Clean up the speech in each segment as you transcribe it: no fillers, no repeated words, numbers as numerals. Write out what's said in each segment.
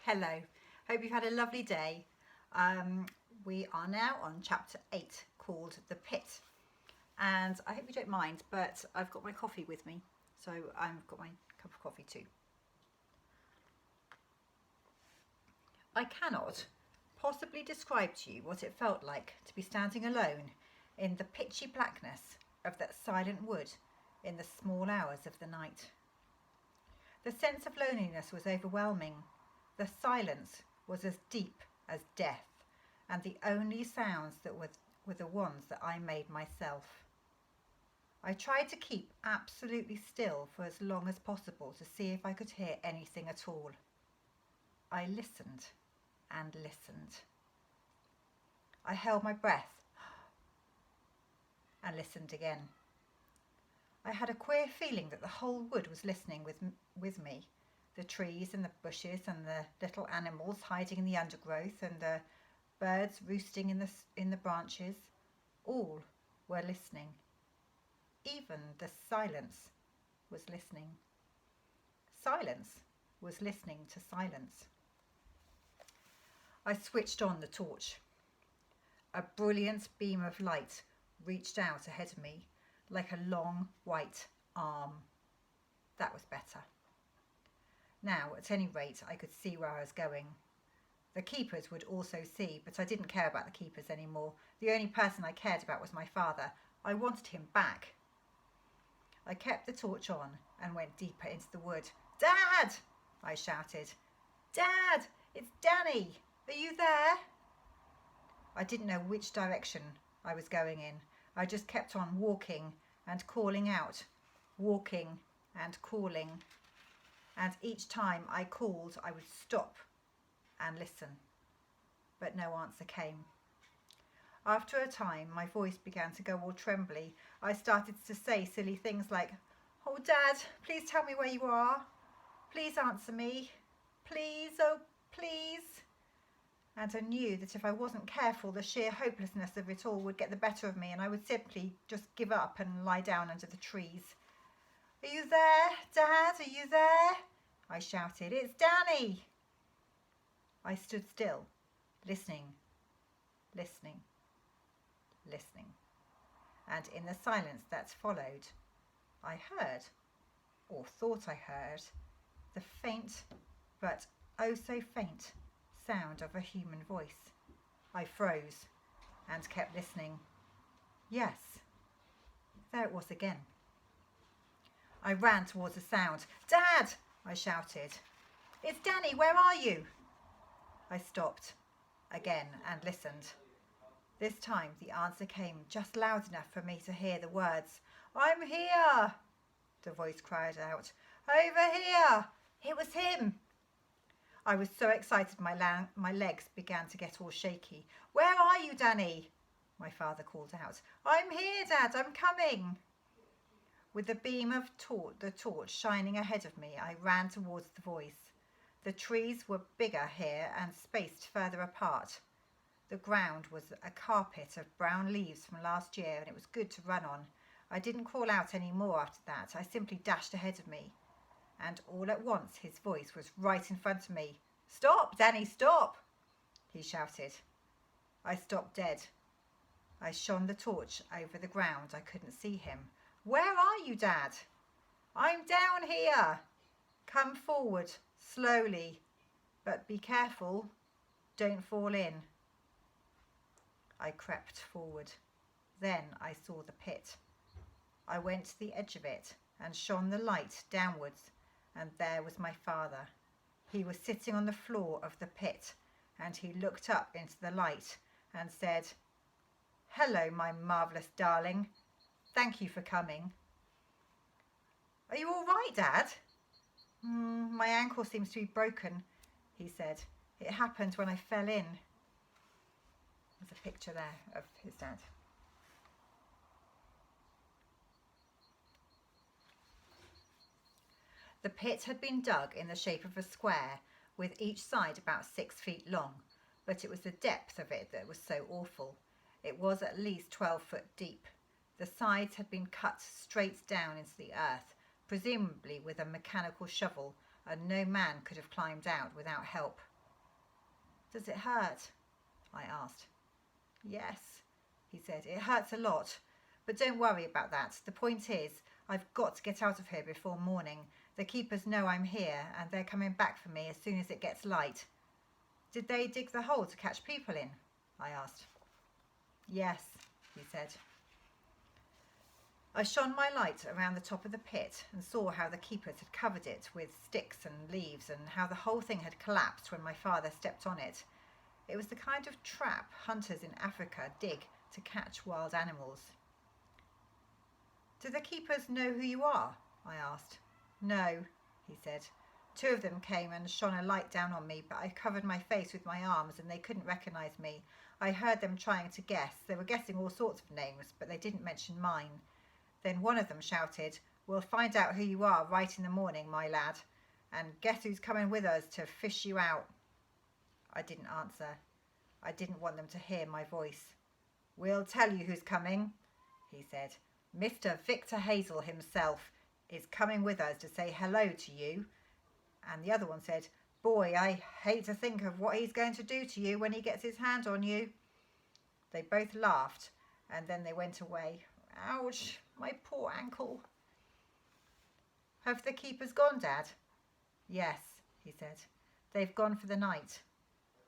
Hello, hope you've had a lovely day. We are now on chapter 8 called The Pit, and I hope you don't mind, but I've got my coffee with me, so I've got my cup of coffee too. I cannot possibly describe to you what it felt like to be standing alone in the pitchy blackness of that silent wood in the small hours of the night. The sense of loneliness was overwhelming. The silence was as deep as death, and the only sounds that were the ones that I made myself. I tried to keep absolutely still for as long as possible to see if I could hear anything at all. I listened and listened. I held my breath and listened again. I had a queer feeling that the whole wood was listening with me. The trees and the bushes and the little animals hiding in the undergrowth and the birds roosting in the branches, all were listening. Even the silence was listening. Silence was listening to silence. I switched on the torch. A brilliant beam of light reached out ahead of me like a long white arm. That was better. Now, at any rate, I could see where I was going. The keepers would also see, but I didn't care about the keepers anymore. The only person I cared about was my father. I wanted him back. I kept the torch on and went deeper into the wood. "Dad!" I shouted. "Dad! It's Danny! Are you there?" I didn't know which direction I was going in. I just kept on walking and calling out, walking and calling. And each time I called, I would stop and listen. But no answer came. After a time, my voice began to go all trembly. I started to say silly things like, "Oh, Dad, please tell me where you are. Please answer me. Please, oh, please." And I knew that if I wasn't careful, the sheer hopelessness of it all would get the better of me and I would simply just give up and lie down under the trees. "Are you there, Dad? Are you there?" I shouted. "It's Danny." I stood still, listening, listening, listening. And in the silence that followed, I heard, or thought I heard, the faint, but oh so faint, sound of a human voice. I froze and kept listening. Yes, there it was again. I ran towards the sound. "Dad!" I shouted. "It's Danny, where are you?" I stopped again and listened. This time the answer came just loud enough for me to hear the words. "I'm here!" the voice cried out. "Over here!" It was him! I was so excited my legs began to get all shaky. "Where are you, Danny?" my father called out. "I'm here, Dad, I'm coming." With the beam of the torch shining ahead of me, I ran towards the voice. The trees were bigger here and spaced further apart. The ground was a carpet of brown leaves from last year and it was good to run on. I didn't call out any more after that. I simply dashed ahead of me. And all at once his voice was right in front of me. "Stop, Danny, stop!" he shouted. I stopped dead. I shone the torch over the ground. I couldn't see him. "Where are you, Dad?" "I'm down here." "Come forward, slowly, but be careful. Don't fall in." I crept forward. Then I saw the pit. I went to the edge of it and shone the light downwards, and there was my father. He was sitting on the floor of the pit, and he looked up into the light and said, "Hello, my marvellous darling. Thank you for coming." "Are you all right, Dad?" My ankle seems to be broken," he said. "It happened when I fell in." There's a picture there of his dad. The pit had been dug in the shape of a square, with each side about 6 feet long, but it was the depth of it that was so awful. It was at least 12 foot deep. The sides had been cut straight down into the earth, presumably with a mechanical shovel, and no man could have climbed out without help. Does it hurt? I asked. Yes, he said. It hurts a lot. But don't worry about that. The point is, I've got to get out of here before morning. The keepers know I'm here and they're coming back for me as soon as it gets light. Did they dig the hole to catch people in? I asked. Yes, he said. I shone my light around the top of the pit and saw how the keepers had covered it with sticks and leaves and how the whole thing had collapsed when my father stepped on it. It was the kind of trap hunters in Africa dig to catch wild animals. Do the keepers know who you are? I asked. No, he said. 2 of them came and shone a light down on me, but I covered my face with my arms and they couldn't recognise me. I heard them trying to guess. They were guessing all sorts of names, but they didn't mention mine. Then one of them shouted, "We'll find out who you are right in the morning, my lad. And guess who's coming with us to fish you out?" I didn't answer. I didn't want them to hear my voice. "We'll tell you who's coming," he said. "Mr. Victor Hazel himself is coming with us to say hello to you." And the other one said, "Boy, I hate to think of what he's going to do to you when he gets his hand on you." They both laughed and then they went away. Ouch, my poor ankle. "Have the keepers gone, Dad?" "Yes," he said. "They've gone for the night."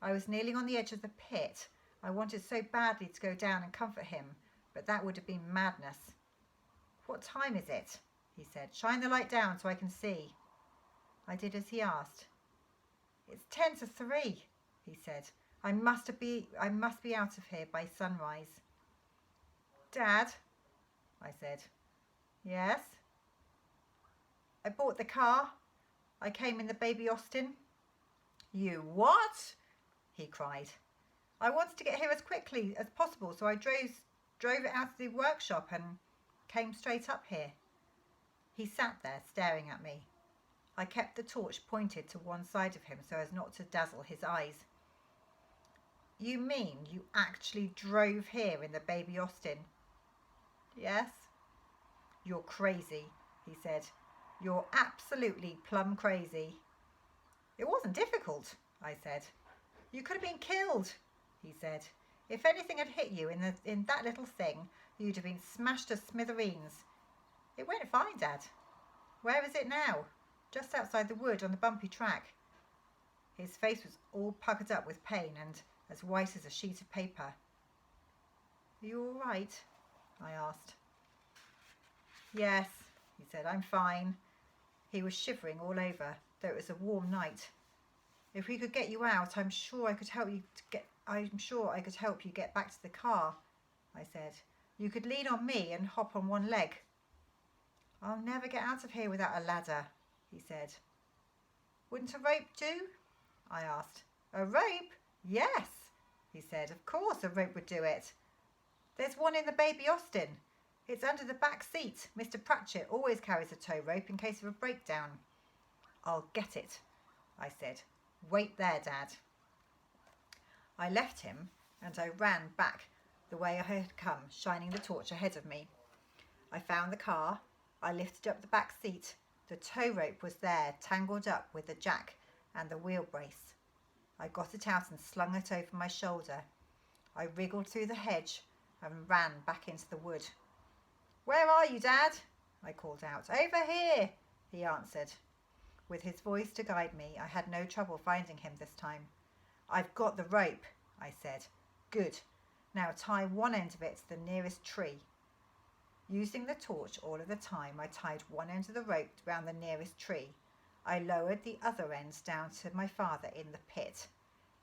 I was kneeling on the edge of the pit. I wanted so badly to go down and comfort him, but that would have been madness. "What time is it?" he said. "Shine the light down so I can see." I did as he asked. "It's 10 to 3, he said. I must be out of here by sunrise." "Dad," I said. "Yes?" "I bought the car. I came in the baby Austin." "You what?" he cried. "I wanted to get here as quickly as possible, so I drove it out of the workshop and came straight up here." He sat there staring at me. I kept the torch pointed to one side of him so as not to dazzle his eyes. "You mean you actually drove here in the baby Austin?" "Yes." "You're crazy," he said. "You're absolutely plumb crazy." "It wasn't difficult," I said. "You could have been killed," he said. "If anything had hit you in that little thing, you'd have been smashed to smithereens." "It went fine, Dad." "Where is it now?" "Just outside the wood on the bumpy track." His face was all puckered up with pain and as white as a sheet of paper. "Are you all right?" I asked. "Yes," he said, "I'm fine." He was shivering all over, though it was a warm night. "If we could get you out, I'm sure I could help you get back to the car," I said. "You could lean on me and hop on one leg." "I'll never get out of here without a ladder," he said. "Wouldn't a rope do?" I asked. "A rope? Yes," he said. "Of course a rope would do it. There's one in the baby Austin. It's under the back seat. Mr. Pratchett always carries a tow rope in case of a breakdown." "I'll get it," I said. "Wait there, Dad." I left him and I ran back the way I had come, shining the torch ahead of me. I found the car. I lifted up the back seat. The tow rope was there, tangled up with the jack and the wheel brace. I got it out and slung it over my shoulder. I wriggled through the hedge and ran back into the wood. "Where are you, Dad?" I called out. "Over here," he answered. With his voice to guide me, I had no trouble finding him this time. "I've got the rope," I said. "Good. Now tie one end of it to the nearest tree." Using the torch all of the time, I tied one end of the rope round the nearest tree. I lowered the other end down to my father in the pit.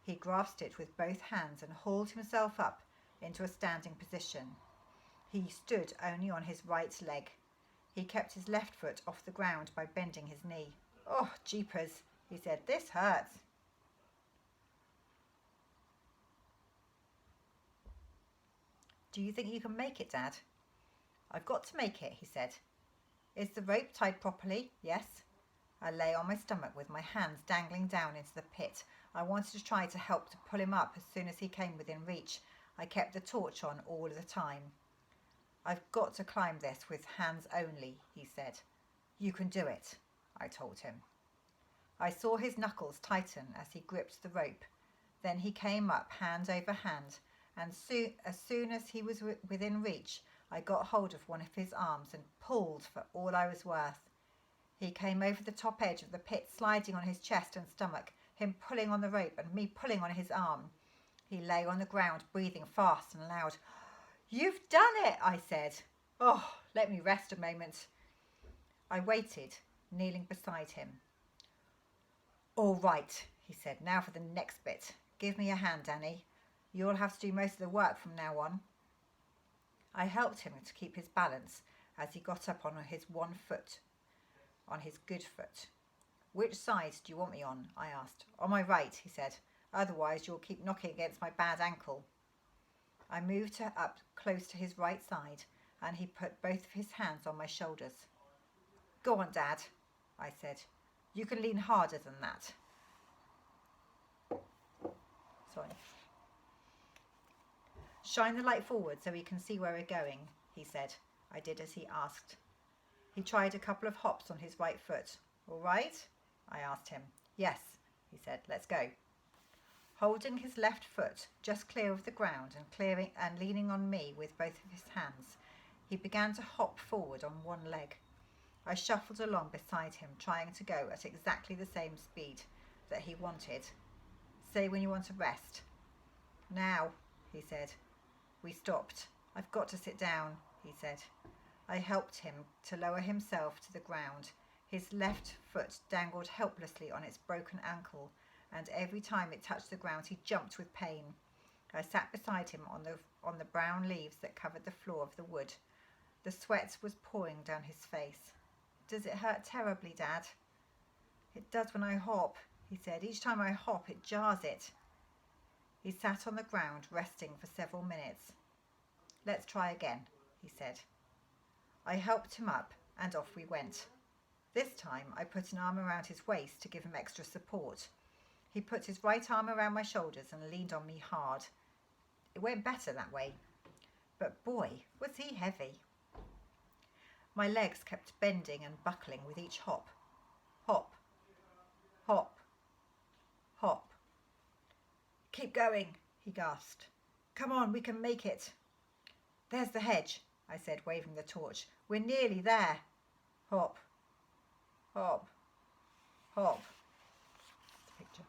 He grasped it with both hands and hauled himself up into a standing position. He stood only on his right leg. He kept his left foot off the ground by bending his knee. "Oh, jeepers," he said. "This hurts." "Do you think you can make it, Dad?" "I've got to make it," he said. "Is the rope tied properly?" "Yes." I lay on my stomach with my hands dangling down into the pit. I wanted to try to help to pull him up as soon as he came within reach. I kept the torch on all the time. "I've got to climb this with hands only," he said. "You can do it," I told him. I saw his knuckles tighten as he gripped the rope. Then he came up, hand over hand, and as soon as he was within reach, I got hold of one of his arms and pulled for all I was worth. He came over the top edge of the pit, sliding on his chest and stomach, him pulling on the rope and me pulling on his arm. He lay on the ground, breathing fast and loud. "You've done it," I said. "Oh, let me rest a moment." I waited, kneeling beside him. "All right," he said. "Now for the next bit. Give me a hand, Danny. You'll have to do most of the work from now on." I helped him to keep his balance as he got up on his one foot, on his good foot. "Which side do you want me on?" I asked. "On my right," he said. "Otherwise you'll keep knocking against my bad ankle." I moved up close to his right side, and he put both of his hands on my shoulders. "Go on, Dad," I said. "You can lean harder than that." Sorry. "Shine the light forward so we can see where we're going," he said. I did as he asked. He tried a couple of hops on his right foot. "All right?" I asked him. "Yes," he said. "Let's go." Holding his left foot just clear of the ground and leaning on me with both of his hands, he began to hop forward on one leg. I shuffled along beside him, trying to go at exactly the same speed that he wanted. "Say when you want to rest." "Now," he said. We stopped. "I've got to sit down," he said. I helped him to lower himself to the ground. His left foot dangled helplessly on its broken ankle, and every time it touched the ground he jumped with pain. I sat beside him on the brown leaves that covered the floor of the wood. The sweat was pouring down his face. "Does it hurt terribly, Dad?" "It does when I hop," he said. "Each time I hop it jars it." He sat on the ground, resting for several minutes. "Let's try again," he said. I helped him up, and off we went. This time I put an arm around his waist to give him extra support. He put his right arm around my shoulders and leaned on me hard. It went better that way. But boy, was he heavy. My legs kept bending and buckling with each hop. Hop, hop, hop. "Keep going," he gasped. "Come on, we can make it." "There's the hedge," I said, waving the torch. "We're nearly there." Hop, hop, hop. That's a picture.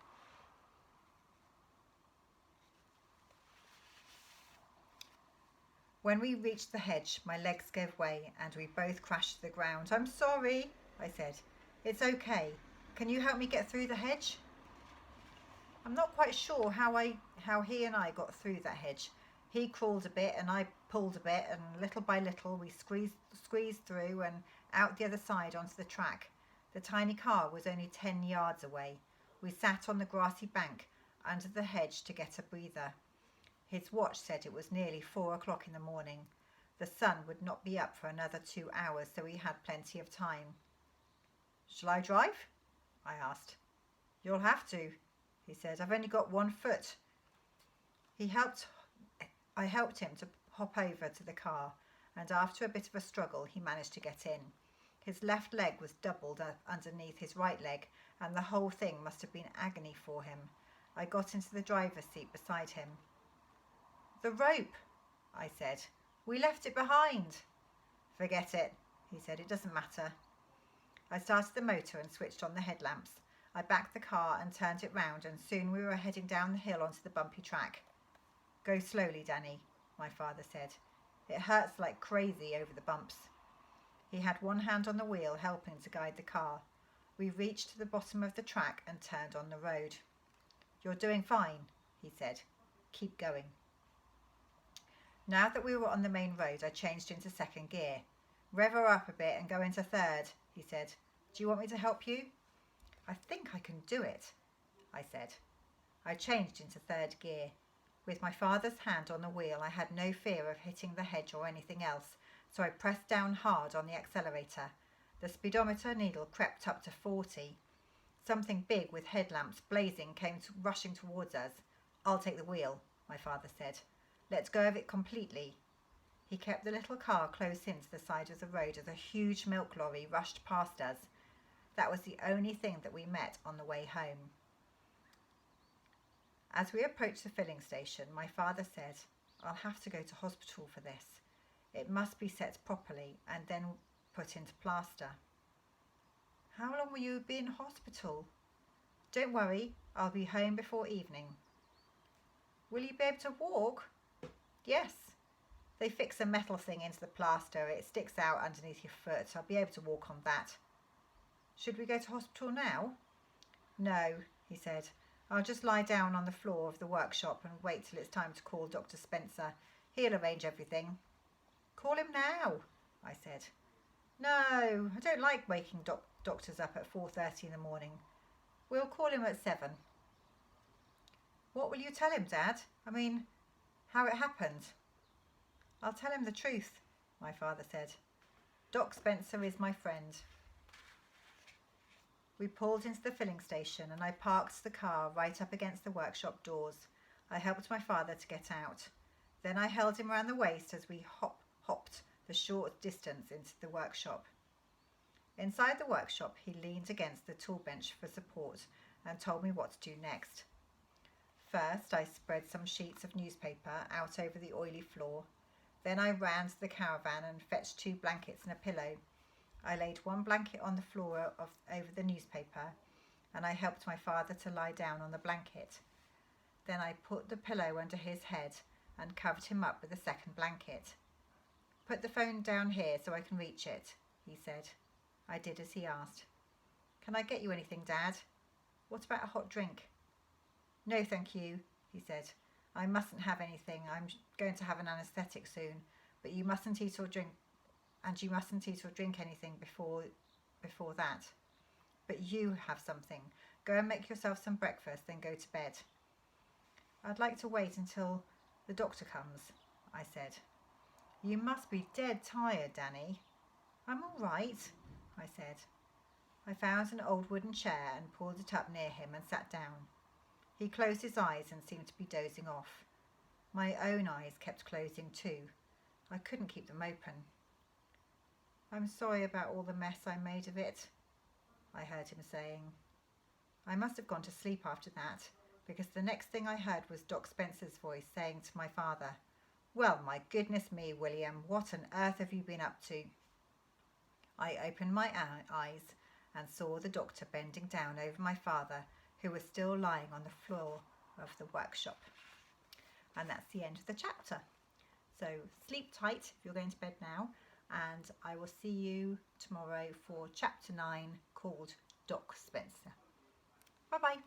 When we reached the hedge, my legs gave way and we both crashed to the ground. "I'm sorry," I said. "It's okay. Can you help me get through the hedge?" I'm not quite sure how he and I got through that hedge. He crawled a bit and I pulled a bit, and little by little we squeezed through and out the other side onto the track. The tiny car was only 10 yards away. We sat on the grassy bank under the hedge to get a breather. His watch said it was nearly 4 o'clock in the morning. The sun would not be up for another 2 hours, so we had plenty of time. "Shall I drive?" I asked. "You'll have to," he said. "I've only got one foot." I helped him to hop over to the car, and after a bit of a struggle he managed to get in. His left leg was doubled underneath his right leg, and the whole thing must have been agony for him. I got into the driver's seat beside him. "The rope," I said. "We left it behind." "Forget it," he said. "It doesn't matter." I started the motor and switched on the headlamps. I backed the car and turned it round, and soon we were heading down the hill onto the bumpy track. "Go slowly, Danny," my father said. "It hurts like crazy over the bumps." He had one hand on the wheel, helping to guide the car. We reached the bottom of the track and turned on the road. "You're doing fine," he said. "Keep going." Now that we were on the main road, I changed into second gear. "Rev her up a bit and go into third," he said. "Do you want me to help you?" "I think I can do it," I said. I changed into third gear. With my father's hand on the wheel, I had no fear of hitting the hedge or anything else, so I pressed down hard on the accelerator. The speedometer needle crept up to 40. Something big with headlamps blazing came rushing towards us. "I'll take the wheel," my father said. "Let's go of it completely." He kept the little car close in to the side of the road as a huge milk lorry rushed past us. That was the only thing that we met on the way home. As we approached the filling station, my father said, "I'll have to go to hospital for this. It must be set properly and then put into plaster." "How long will you be in hospital?" "Don't worry, I'll be home before evening." "Will you be able to walk?" "Yes. They fix a metal thing into the plaster. It sticks out underneath your foot. I'll be able to walk on that." "Should we go to hospital now?" "No," he said. "I'll just lie down on the floor of the workshop and wait till it's time to call Dr. Spencer. He'll arrange everything." "Call him now," I said. "No, I don't like waking doctors up at 4:30 in the morning. We'll call him at 7. "What will you tell him, Dad? I mean, how it happened?" "I'll tell him the truth," my father said. "Doc Spencer is my friend." We pulled into the filling station and I parked the car right up against the workshop doors. I helped my father to get out. Then I held him round the waist as we hopped the short distance into the workshop. Inside the workshop, he leaned against the tool bench for support and told me what to do next. First, I spread some sheets of newspaper out over the oily floor. Then I ran to the caravan and fetched 2 blankets and a pillow. I laid one blanket on the floor over the newspaper, and I helped my father to lie down on the blanket. Then I put the pillow under his head and covered him up with a second blanket. "Put the phone down here so I can reach it," he said. I did as he asked. "Can I get you anything, Dad? What about a hot drink?" "No, thank you," he said. "I mustn't have anything. I'm going to have an anaesthetic soon, but you mustn't eat or drink, and you mustn't eat or drink anything before that. But you have something. Go and make yourself some breakfast, then go to bed." "I'd like to wait until the doctor comes," I said. "You must be dead tired, Danny." "I'm all right," I said. I found an old wooden chair and pulled it up near him and sat down. He closed his eyes and seemed to be dozing off. My own eyes kept closing too. I couldn't keep them open. "I'm sorry about all the mess I made of it," I heard him saying. I must have gone to sleep after that, because the next thing I heard was Doc Spencer's voice saying to my father, "Well, my goodness me, William, what on earth have you been up to?" I opened my eyes and saw the doctor bending down over my father, who was still lying on the floor of the workshop. And that's the end of the chapter. So sleep tight if you're going to bed now, and I will see you tomorrow for chapter 9 called Doc Spencer. Bye bye.